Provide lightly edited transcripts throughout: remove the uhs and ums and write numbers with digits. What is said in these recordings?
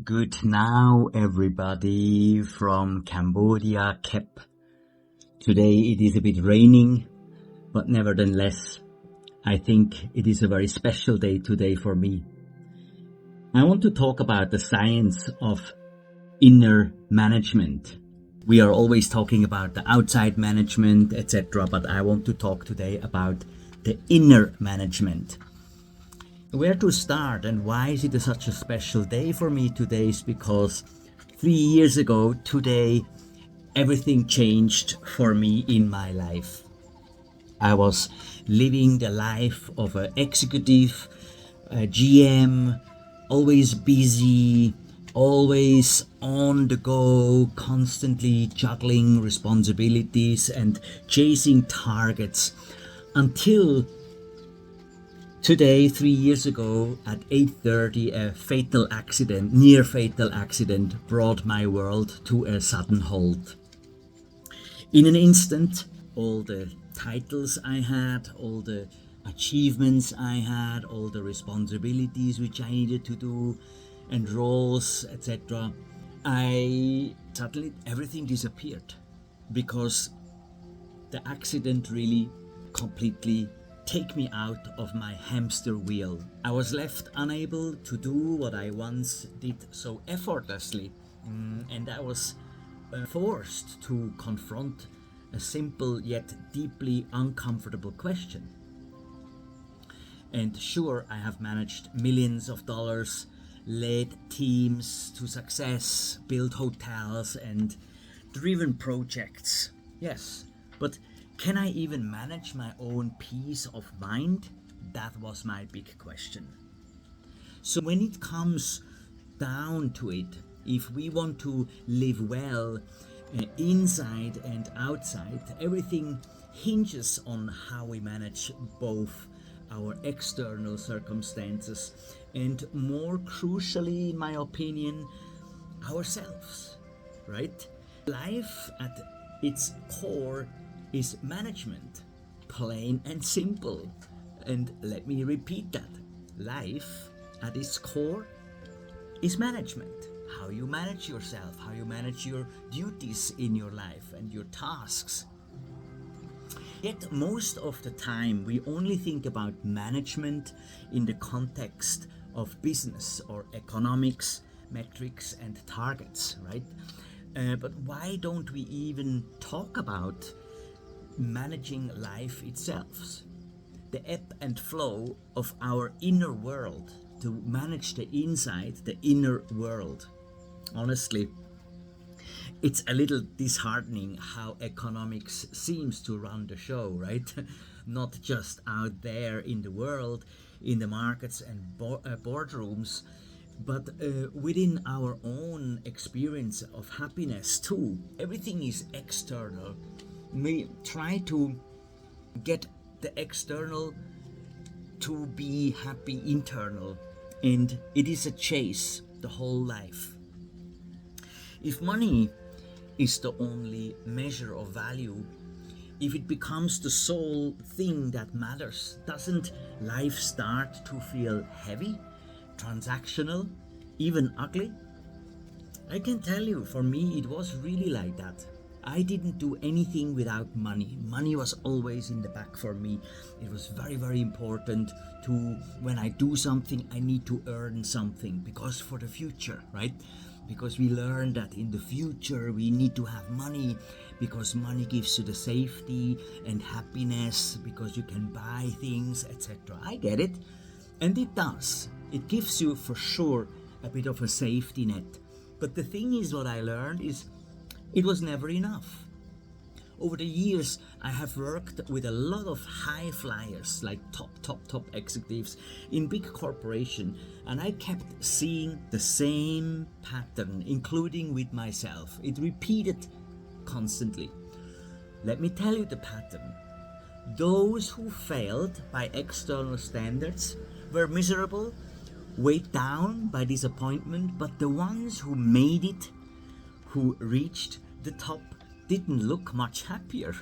Good now, everybody from Cambodia, Kep. Today it is a bit raining, but nevertheless, I think it is a very special day today for me. I want to talk about the science of inner management. We are always talking about the outside management, etc., but I want to talk today about the inner management. Where to start and why is it such a special day for me today is because 3 years ago today everything changed for me in my life. I was living the life of an executive, a GM, always busy, always on the go, constantly juggling responsibilities and chasing targets until today, 3 years ago, at 8:30, a near fatal accident, brought my world to a sudden halt. In an instant, all the titles I had, all the achievements I had, all the responsibilities which I needed to do, and roles, etc., suddenly everything disappeared because the accident really completely take me out of my hamster wheel. I was left unable to do what I once did so effortlessly, and I was forced to confront a simple yet deeply uncomfortable question. And sure, I have managed millions of dollars, led teams to success, built hotels and driven projects. Yes, but can I even manage my own peace of mind? That was my big question. So when it comes down to it, if we want to live well inside and outside, everything hinges on how we manage both our external circumstances and, more crucially, in my opinion, ourselves, right? Life at its core is management, plain and simple. And let me repeat that. Life at its core is management. How you manage yourself, how you manage your duties in your life and your tasks. Yet most of the time we only think about management in the context of business or economics, metrics and targets, right? But why don't we even talk about managing life itself, the ebb and flow of our inner world, to manage the inside, the inner world? Honestly, it's a little disheartening how economics seems to run the show, right? Not just out there in the world, in the markets and boardrooms, but within our own experience of happiness too. Everything is external. We try to get the external to be happy internal, and it is a chase the whole life. If money is the only measure of value, if it becomes the sole thing that matters, doesn't life start to feel heavy, transactional, even ugly? I can tell you, for me it was really like that. I didn't do anything without money. Money was always in the back for me. It was very, very important to, when I do something, I need to earn something, because for the future, right? Because we learn that in the future we need to have money, because money gives you the safety and happiness, because you can buy things, etc. I get it, and it does. It gives you for sure a bit of a safety net. But the thing is, what I learned is it was never enough. Over the years, I have worked with a lot of high flyers, like top executives in big corporations, and I kept seeing the same pattern, including with myself. It repeated constantly. Let me tell you the pattern. Those who failed by external standards were miserable, weighed down by disappointment, but the ones who made it, who reached the top, didn't look much happier.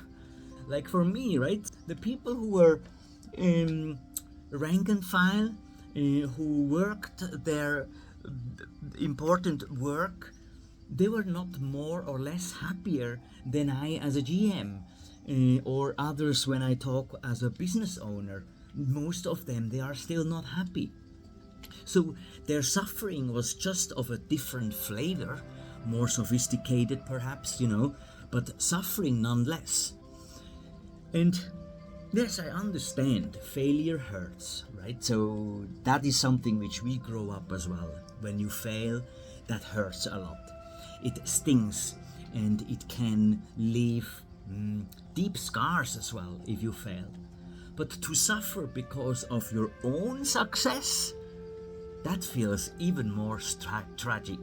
Like for me, right? The people who were rank and file, who worked their important work, they were not more or less happier than I as a GM, or others when I talk as a business owner. Most of them, they are still not happy. So their suffering was just of a different flavor, more sophisticated perhaps, but suffering nonetheless. And yes, I understand failure hurts, right? So that is something which we grow up as well. When you fail, that hurts a lot. It stings, and it can leave deep scars as well if you fail. But to suffer because of your own success, that feels even more tragic.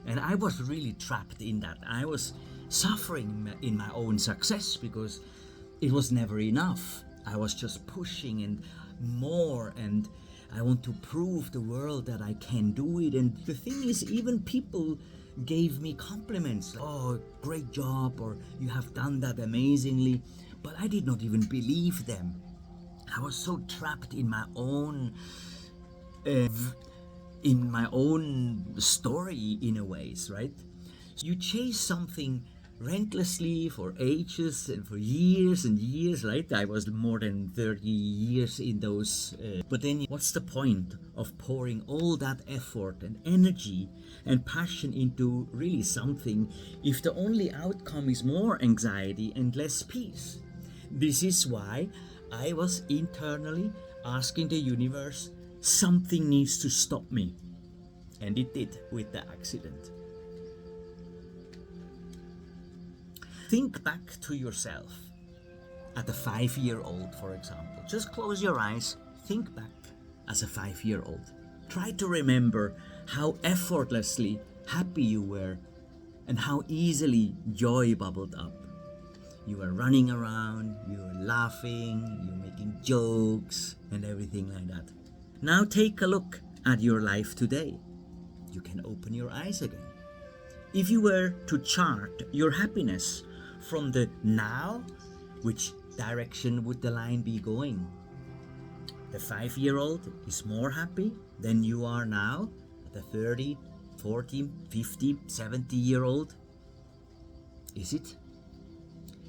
And I was really trapped in that. I was suffering in my own success because it was never enough. I was just pushing and more, and I want to prove the world that I can do it. And the thing is, even people gave me compliments, like, oh, great job, or you have done that amazingly, but I did not even believe them. I was so trapped in my own story in a ways, right? So you chase something relentlessly for ages and for years and years, right? I was more than 30 years in those, but then what's the point of pouring all that effort and energy and passion into really something if the only outcome is more anxiety and less peace? This is why I was internally asking the universe, something needs to stop me. And it did with the accident. Think back to yourself at a 5-year-old, for example. Just close your eyes, think back as a 5-year-old. Try to remember how effortlessly happy you were and how easily joy bubbled up. You were running around, you were laughing, you were making jokes and everything like that. Now take a look at your life today. You can open your eyes again. If you were to chart your happiness from the now, which direction would the line be going? The 5-year-old is more happy than you are now, the 30, 40, 50, 70-year-old. Is it?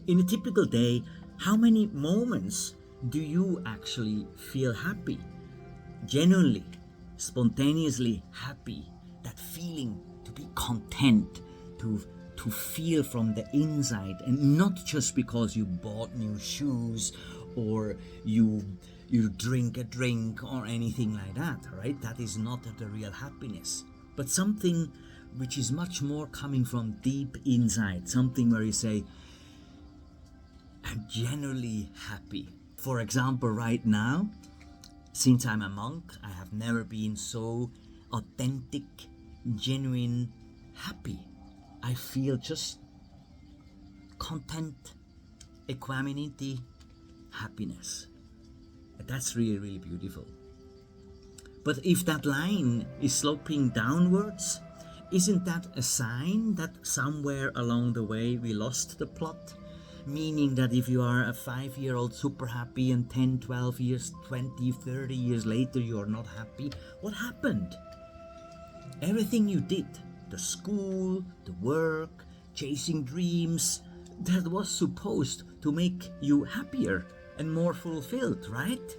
In a typical day, how many moments do you actually feel happy? Genuinely, spontaneously happy, that feeling to be content, to feel from the inside, and not just because you bought new shoes or you drink a drink or anything like that, right? That is not the real happiness, but something which is much more coming from deep inside, something where you say, I'm genuinely happy. For example, right now, since I'm a monk, I have never been so authentic, genuine, happy. I feel just content, equanimity, happiness. That's really, really beautiful. But if that line is sloping downwards, isn't that a sign that somewhere along the way we lost the plot? Meaning that if you are a 5-year-old super happy and 10, 12 years, 20, 30 years later you are not happy, what happened? Everything you did, the school, the work, chasing dreams, that was supposed to make you happier and more fulfilled, right?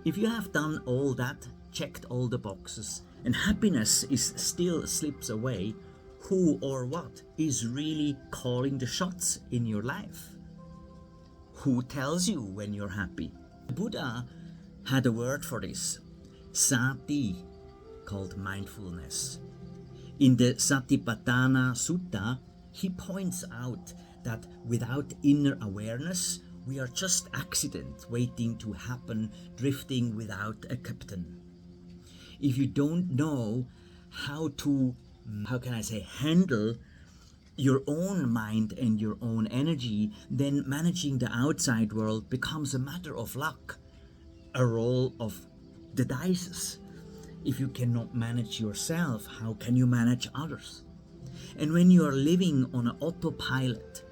If you have done all that, checked all the boxes, and happiness is still slips away, who or what is really calling the shots in your life? Who tells you when you're happy? Buddha had a word for this, Sati, called mindfulness. In the Satipatthana Sutta, he points out that without inner awareness, we are just accident waiting to happen, drifting without a captain. If you don't know how to handle your own mind and your own energy, then managing the outside world becomes a matter of luck, a roll of the dice. If you cannot manage yourself, how can you manage others? And when you are living on an autopilot,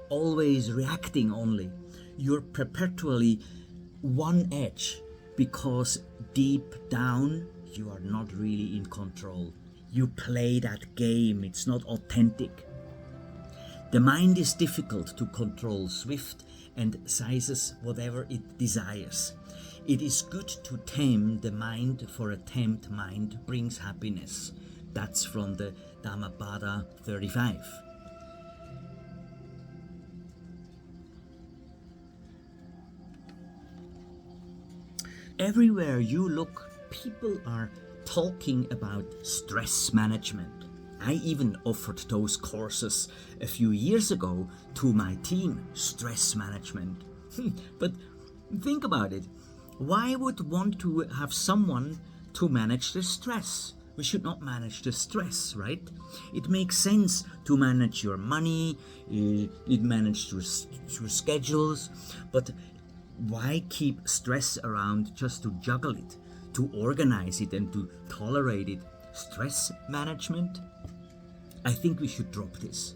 always reacting only, you're perpetually one edge, because deep down you are not really in control. You play that game, it's not authentic. The mind is difficult to control, swift and seizes whatever it desires. It is good to tame the mind, for a tamed mind brings happiness. That's from the Dhammapada 35. Everywhere you look, people are talking about stress management. I even offered those courses a few years ago to my team, stress management. But think about it. Why would want to have someone to manage the stress? We should not manage the stress, right? It makes sense to manage your money, it manage through schedules, but why keep stress around just to juggle it, to organize it and to tolerate it? Stress management? I think we should drop this.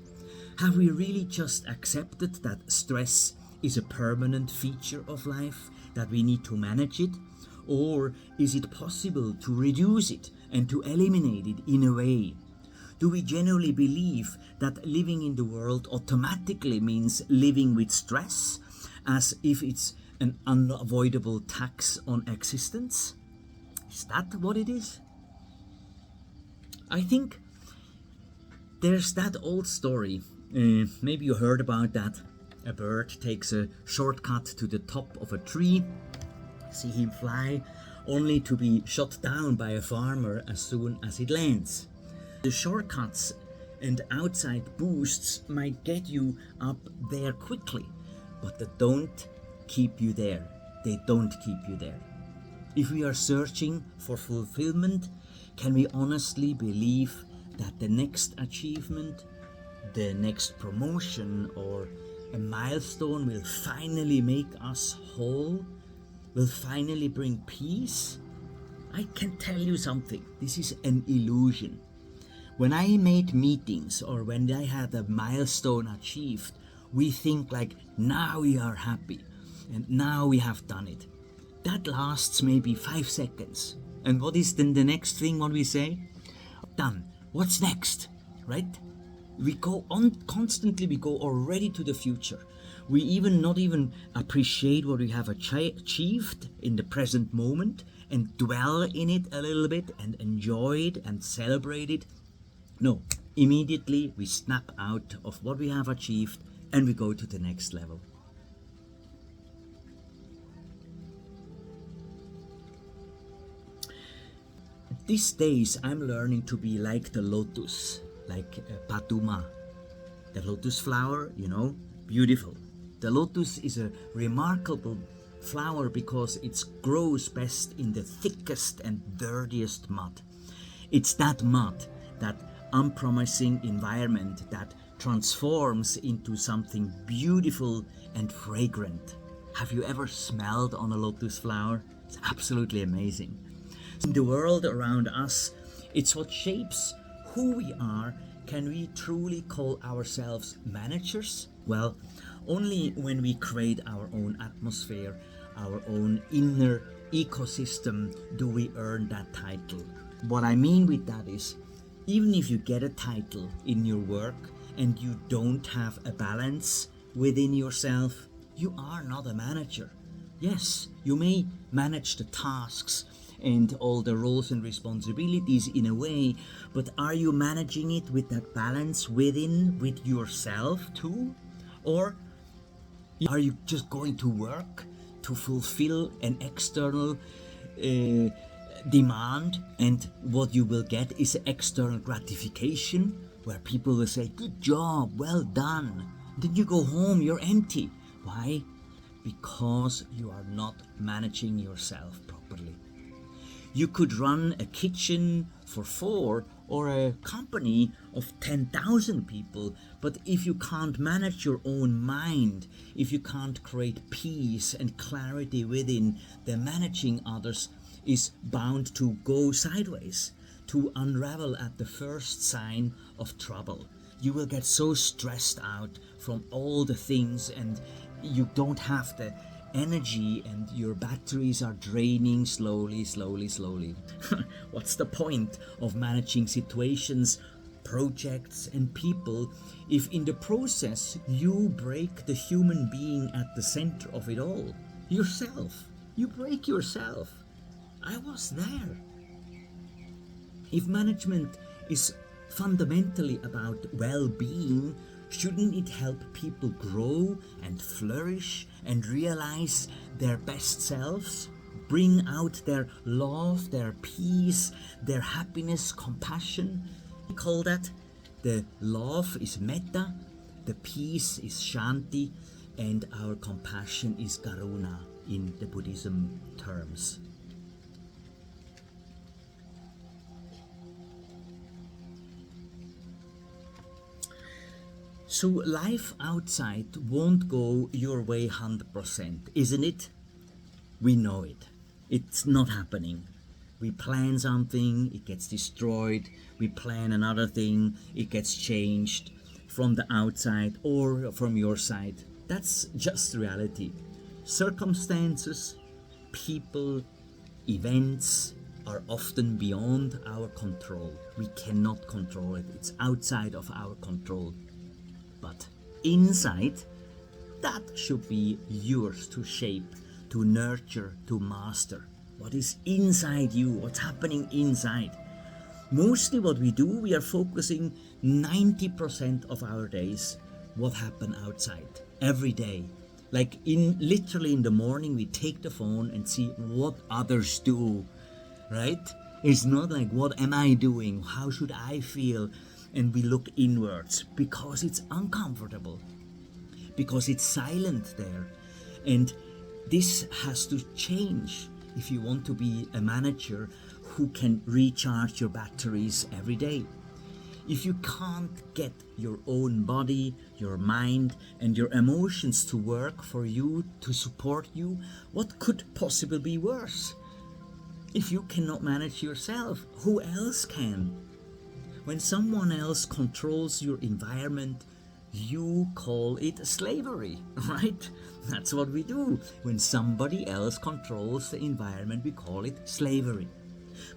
Have we really just accepted that stress is a permanent feature of life, that we need to manage it? Or is it possible to reduce it and to eliminate it in a way? Do we genuinely believe that living in the world automatically means living with stress, as if it's an unavoidable tax on existence? Is that what it is? I think there's that old story, maybe you heard about that. A bird takes a shortcut to the top of a tree, see him fly, only to be shot down by a farmer as soon as it lands. The shortcuts and outside boosts might get you up there quickly, but they don't keep you there. They don't keep you there. If we are searching for fulfillment, can we honestly believe that the next achievement, the next promotion or a milestone will finally make us whole, will finally bring peace? I can tell you something, this is an illusion. When I made meetings or when I had a milestone achieved, we think like, now we are happy and now we have done it. That lasts maybe 5 seconds. And what is then the next thing what we say? Done. What's next? Right? We go on constantly, we go already to the future. We even not even appreciate what we have achieved in the present moment and dwell in it a little bit and enjoy it and celebrate it. No, immediately we snap out of what we have achieved and we go to the next level. These days I'm learning to be like the lotus, like Paduma. The lotus flower, beautiful. The lotus is a remarkable flower because it grows best in the thickest and dirtiest mud. It's that mud, that unpromising environment that transforms into something beautiful and fragrant. Have you ever smelled on a lotus flower? It's absolutely amazing. In the world around us, it's what shapes who we are. Can we truly call ourselves managers? Well, only when we create our own atmosphere, our own inner ecosystem, do we earn that title. What I mean with that is, even if you get a title in your work and you don't have a balance within yourself, you are not a manager. Yes, you may manage the tasks and all the roles and responsibilities in a way, but are you managing it with that balance with yourself too? Or are you just going to work to fulfill an external demand, and what you will get is external gratification where people will say, good job, well done. Then you go home, you're empty. Why? Because you are not managing yourself properly. You could run a kitchen for 4 or a company of 10,000 people, but if you can't manage your own mind, if you can't create peace and clarity within, the managing others is bound to go sideways, to unravel at the first sign of trouble. You will get so stressed out from all the things and you don't have the energy and your batteries are draining slowly. What's the point of managing situations, projects and people if in the process you break the human being at the center of it all? Yourself. You break yourself. I was there. If management is fundamentally about well-being, shouldn't it help people grow and flourish and realize their best selves? Bring out their love, their peace, their happiness, compassion? We call that the love is metta, the peace is shanti, and our compassion is karuna in the Buddhism terms. So life outside won't go your way 100%, isn't it? We know it. It's not happening. We plan something, it gets destroyed. We plan another thing, it gets changed from the outside or from your side. That's just reality. Circumstances, people, events are often beyond our control. We cannot control it. It's outside of our control. But inside, that should be yours to shape, to nurture, to master. What is inside you? What's happening inside? Mostly what we do, we are focusing 90% of our days what happened outside every day. Like literally in the morning, we take the phone and see what others do, right? It's not like, what am I doing? How should I feel? And we look inwards because it's uncomfortable, because it's silent there. And this has to change if you want to be a manager who can recharge your batteries every day. If you can't get your own body, your mind, and your emotions to work for you, to support you, what could possibly be worse? If you cannot manage yourself, who else can? When someone else controls your environment, you call it slavery, right? That's what we do. When somebody else controls the environment, we call it slavery.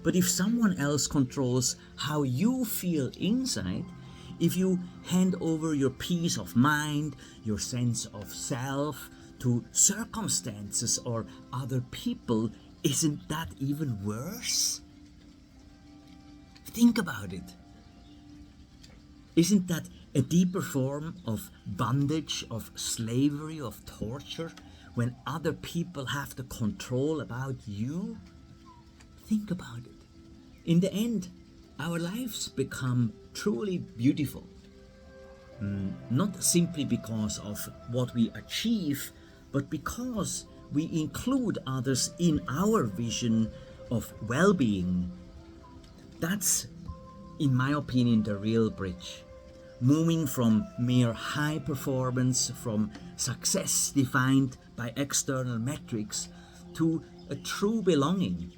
But if someone else controls how you feel inside, if you hand over your peace of mind, your sense of self to circumstances or other people, isn't that even worse? Think about it. Isn't that a deeper form of bondage, of slavery, of torture, when other people have the control about you? Think about it. In the end, our lives become truly beautiful. Not simply because of what we achieve, but because we include others in our vision of well-being. That's, in my opinion, the real bridge. Moving from mere high performance, from success defined by external metrics, to a true belonging,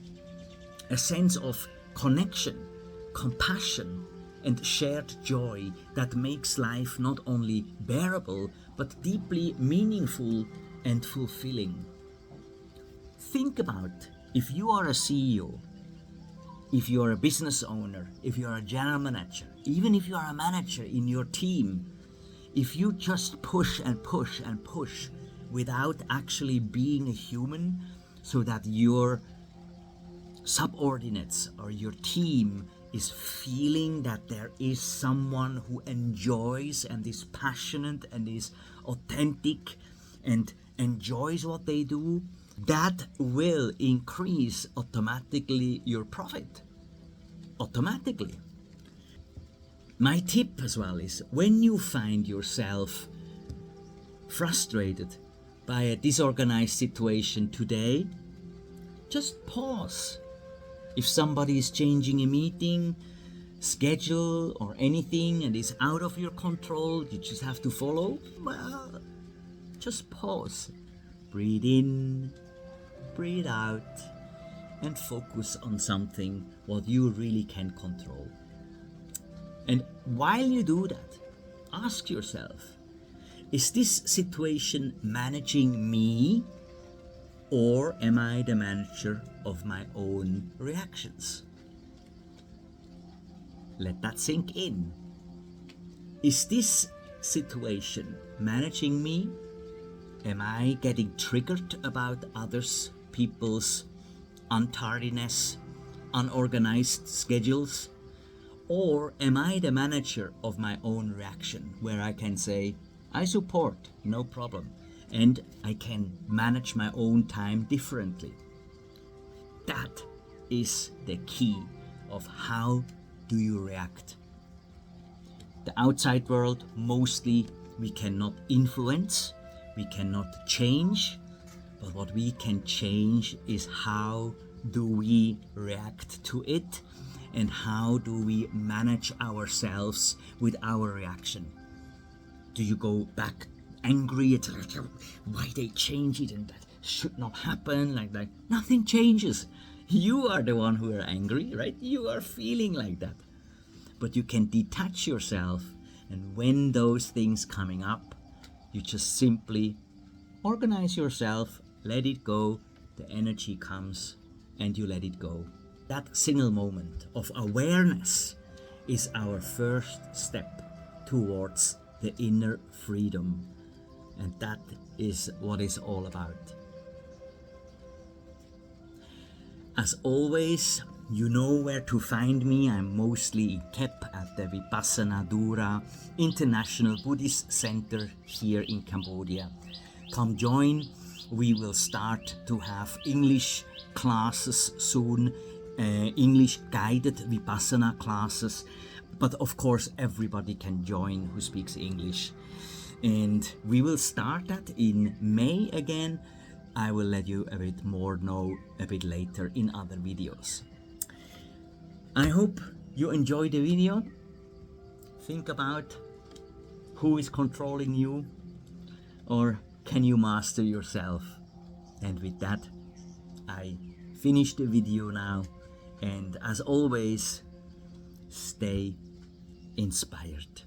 a sense of connection, compassion, and shared joy that makes life not only bearable, but deeply meaningful and fulfilling. Think about if you are a CEO, if you are a business owner, if you are a general manager, even if you are a manager in your team, if you just push and push and push without actually being a human, so that your subordinates or your team is feeling that there is someone who enjoys and is passionate and is authentic and enjoys what they do, that will increase automatically your profit. Automatically. My tip as well is, when you find yourself frustrated by a disorganized situation today, just pause. If somebody is changing a meeting, schedule or anything and is out of your control, you just have to follow, well, just pause. Breathe in, breathe out, and focus on something what you really can control. And while you do that, ask yourself, is this situation managing me Or am I the manager of my own reactions? Let that sink in. Is this situation managing me? Am I getting triggered about others, people's untardiness, unorganized schedules? Or am I the manager of my own reaction, where I can say, I support, no problem, and I can manage my own time differently? That is the key of how do you react. The outside world, mostly we cannot influence, we cannot change, but what we can change is how do we react to it and how do we manage ourselves with our reaction. Do you go back angry? It's like, why they change it and that should not happen, like that. Nothing changes. You are the one who are angry, right? You are feeling like that. But you can detach yourself, and when those things coming up, you just simply organize yourself, let it go, the energy comes and you let it go. That single moment of awareness is our first step towards the inner freedom, and that is what it's all about. As always, you know where to find me. I'm mostly in Kep at the Vipassana Dura International Buddhist Center here in Cambodia. Come join. We will start to have English classes soon, English guided Vipassana classes. But of course, everybody can join who speaks English. And we will start that in May again. I will let you a bit more know a bit later in other videos. I hope you enjoyed the video. Think about who is controlling you, or can you master yourself? And with that, I finish the video now. And as always, stay inspired.